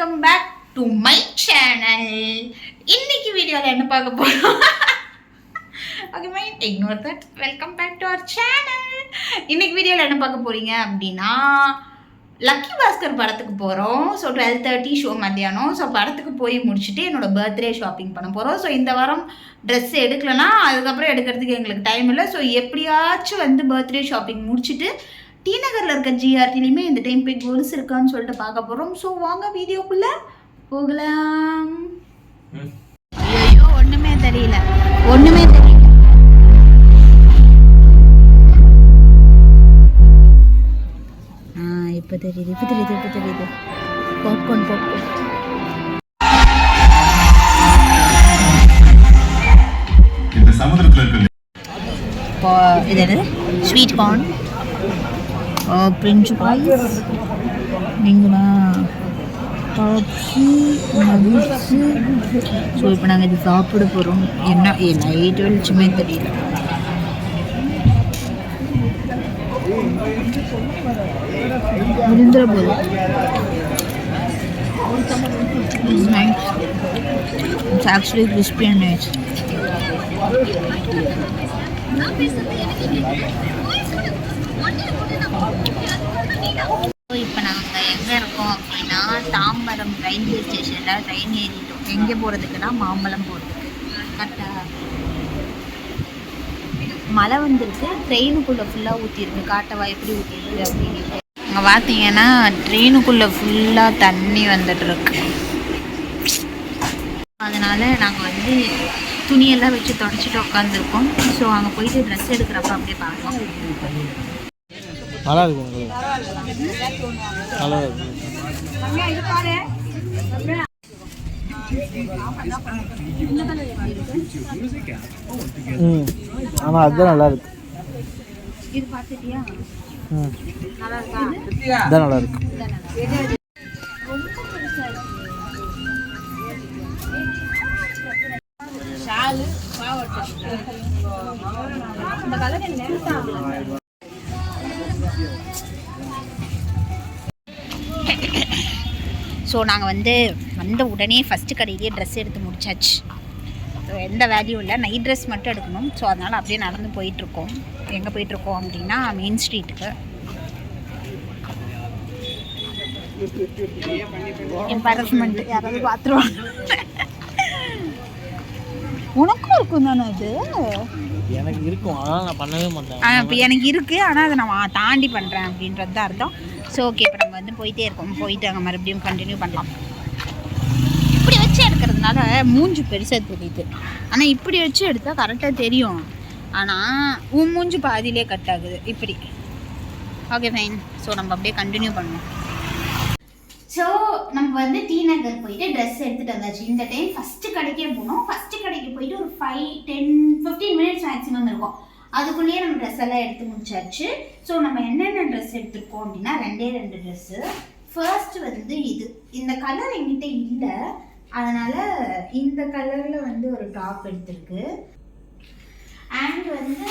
Welcome back to my channel. இன்னைக்கு வீடியோவில் என்ன பார்க்க போகிறோம்? Okay mind ignore that. Welcome back to our channel. இன்னைக்கு வீடியோவில் என்ன பார்க்க போகிறீங்க அப்படின்னா, லக்கி பாஸ்கர் படத்துக்கு போகிறோம். ஸோ 12:30 ஷோ மத்தியானம். ஸோ படத்துக்கு போய் முடிச்சுட்டு என்னோடய பர்த்டே ஷாப்பிங் பண்ண போகிறோம். ஸோ இந்த வாரம் ட்ரெஸ் எடுக்கலைன்னா அதுக்கப்புறம் எடுக்கிறதுக்கு எங்களுக்கு டைம் இல்லை. ஸோ எப்படியாச்சும் வந்து பர்த்டே ஷாப்பிங் முடிச்சுட்டு டி நகரில் இருக்க ஜிஆர்டிலையுமே இந்த டைம் போய் கொலுசு இருக்கான்னு சொல்லிட்டு பார்க்க போகிறோம். ஸோ வாங்க வீடியோக்குள்ளே போகலாம். ஐயோ ஒன்றுமே தெரியல. இப்போ தெரியுது. பாப்கார்ன் இந்த சமுத்திரத்துல இருக்கு. இது என்னது? ஸ்வீட் கார்ன், பிரிஞ்சு பாய்ஸ், நீங்களா பாப்ஸு, நவிஸு. ஸோ இப்போ நாங்கள் இது சாப்பிட போகிறோம். என்ன லைட் வெளிச்சுமே தெரியல. விழுந்துற போது It's nice. It's actually crispy and nice. இப்போ நாங்கள் எங்கே இருக்கோம் அப்படின்னா, தாம்பரம் ரயில்வே ஸ்டேஷனில் ட்ரெயின் ஏறிட்டோம். எங்கே போகிறதுக்குன்னா மாம்பழம் போகிறதுக்கு. கரெக்டாக மழை வந்துருக்கு. ட்ரெயினுக்குள்ளே ஃபுல்லாக ஊற்றிருக்கு. காட்டவா எப்படி ஊற்றிருக்கு அப்படின்னு. அங்கே பார்த்தீங்கன்னா ட்ரெயினுக்குள்ளே ஃபுல்லாக தண்ணி வந்துட்டுருக்கு. அதனால் நாங்கள் வந்து துணியெல்லாம் வச்சு தொடச்சிட்டு உட்காந்துருக்கோம். ஸோ அங்கே போயிட்டு ட்ரெஸ் எடுக்கிறப்ப அப்படியே பார்க்கலாம். நல்லா இருக்கு. நல்லா இருக்கு. ஆனால் அதுதான் நல்லா இருக்கு. இது பார்த்துட்டியா? நல்லா இருக்கா? இதான் நல்லா இருக்கு. இந்த கலர் என்ன? ஸோ நாங்கள் வந்து வந்த உடனே ஃபஸ்ட்டு கடையிலேயே ட்ரெஸ் எடுத்து முடிச்சாச்சு. ஸோ எந்த வேல்யூ இல்லை, நைட் ட்ரெஸ் மட்டும் எடுக்கணும். ஸோ அதனால் அப்படியே நடந்து போயிட்டுருக்கோம். எங்கே போயிட்டுருக்கோம் அப்படின்னா மெயின் ஸ்ட்ரீட்டுக்கு. எம்பாரஸ்மெண்ட் யாராவது பார்த்துருவாங்க. உனக்கும் இருக்கும் தானே அது? எனக்கு இருக்கும், ஆனால் நான் பண்ணவே மாட்டேன். இப்போ எனக்கு இருக்குது, ஆனால் அதை நான் தாண்டி பண்ணுறேன் அப்படின்றது தான் அர்த்தம். ஸோ ஓகே, இப்போ நம்ம வந்து போயிட்டே இருக்கோம். போயிட்டு அங்கே மறுபடியும் கண்டினியூ பண்ணலாம். இப்படி வச்சு எடுக்கிறதுனால மூஞ்சி பெருசாக தெரியுது. ஆனால் இப்படி வச்சு எடுத்தால் கரெக்டாக தெரியும். ஆனால் உன் மூஞ்சி பாதியிலே கட் ஆகுது இப்படி. Okay fine. ஸோ நம்ம அப்படியே கண்டினியூ பண்ணுவோம். ஸோ நம்ம வந்து டி நகர் போயிட்டு ட்ரெஸ் எடுத்துகிட்டு வந்தாச்சு. இந்த டைம் ஃபஸ்ட்டு கடைக்கே போனோம். ஃபஸ்ட்டு கடைக்கு போயிட்டு ஒரு 5-10-15 மினிட்ஸ் மேக்ஸிமம் இருக்கும். அதுக்குள்ளேயே நம்ம ட்ரெஸ் எல்லாம் எடுத்து முடிச்சாச்சு. ஸோ நம்ம என்னென்ன ட்ரெஸ் எடுத்துருக்கோம் அப்படின்னா 2 ட்ரெஸ்ஸு. ஃபர்ஸ்ட் வந்து இந்த கலர் என்கிட்ட இல்லை, அதனால் இந்த கலரில் வந்து ஒரு டாப் எடுத்திருக்கு. அண்ட் வந்து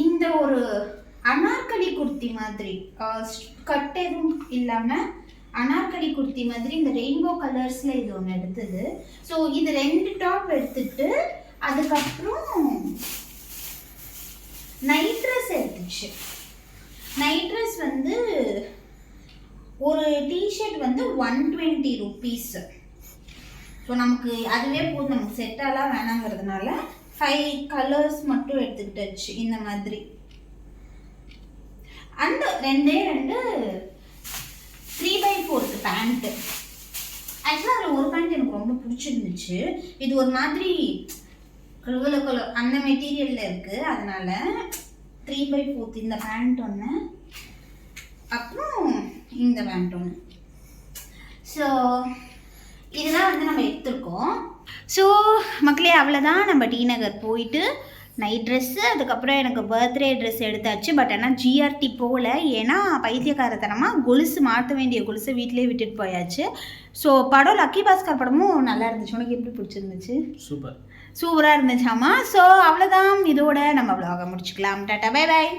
இந்த ஒரு அனார்கலி குர்த்தி மாதிரி, கட் எதுவும் இல்லாமல் அனார்கலி குர்த்தி மாதிரி இந்த ரெயின்போ கலர்ஸில் இது ஒன்று எடுத்தது. ஸோ இது 2 டாப் எடுத்துட்டு அதுக்கப்புறம் நைட் ட்ரெஸ் எடுத்துச்சு. நைட் ட்ரெஸ் வந்து ஒரு டிஷர்ட் வந்து 120 rupees. ஸோ நமக்கு அதுவே போதும், நமக்கு செட்டாலாம் வேணாங்கிறதுனால 5 கலர்ஸ் மட்டும் எடுத்துக்கிட்டுச்சு இந்த மாதிரி. And 2 3/4 pant. ஆக்சுவலாக அதில் ஒரு பேண்ட் எனக்கு ரொம்ப பிடிச்சிருந்துச்சு. இது ஒரு மாதிரி கலர் அந்த மெட்டீரியலில் இருக்குது. அதனால் 3/4 இந்த பேண்ட் ஒன்று, அப்புறம் இந்த பேண்ட் ஒன்று. ஸோ இதெல்லாம் வந்து நம்ம எடுத்துருக்கோம். ஸோ மக்களே அவ்வளோதான். நம்ம டி நகர் போயிட்டு நைட் ட்ரெஸ்ஸு, அதுக்கப்புறம் எனக்கு பர்த்டே ட்ரெஸ் எடுத்தாச்சு. பட் ஆனால் ஜிஆர்டி போகல. ஏன்னா பைத்தியக்காரத்தனமாக கொலுசு மாற்ற வேண்டிய கொலுசை வீட்டிலே விட்டுட்டு போயாச்சு. ஸோ படம் லக்கி பாஸ்கர் படமும் நல்லா இருந்துச்சு. உனக்கு எப்படி பிடிச்சிருந்துச்சு? சூப்பராக இருந்துச்சாமா. ஸோ அவ்வளோதான். இதோட நம்ம vlog முடிச்சுக்கலாம். Tata, bye bye.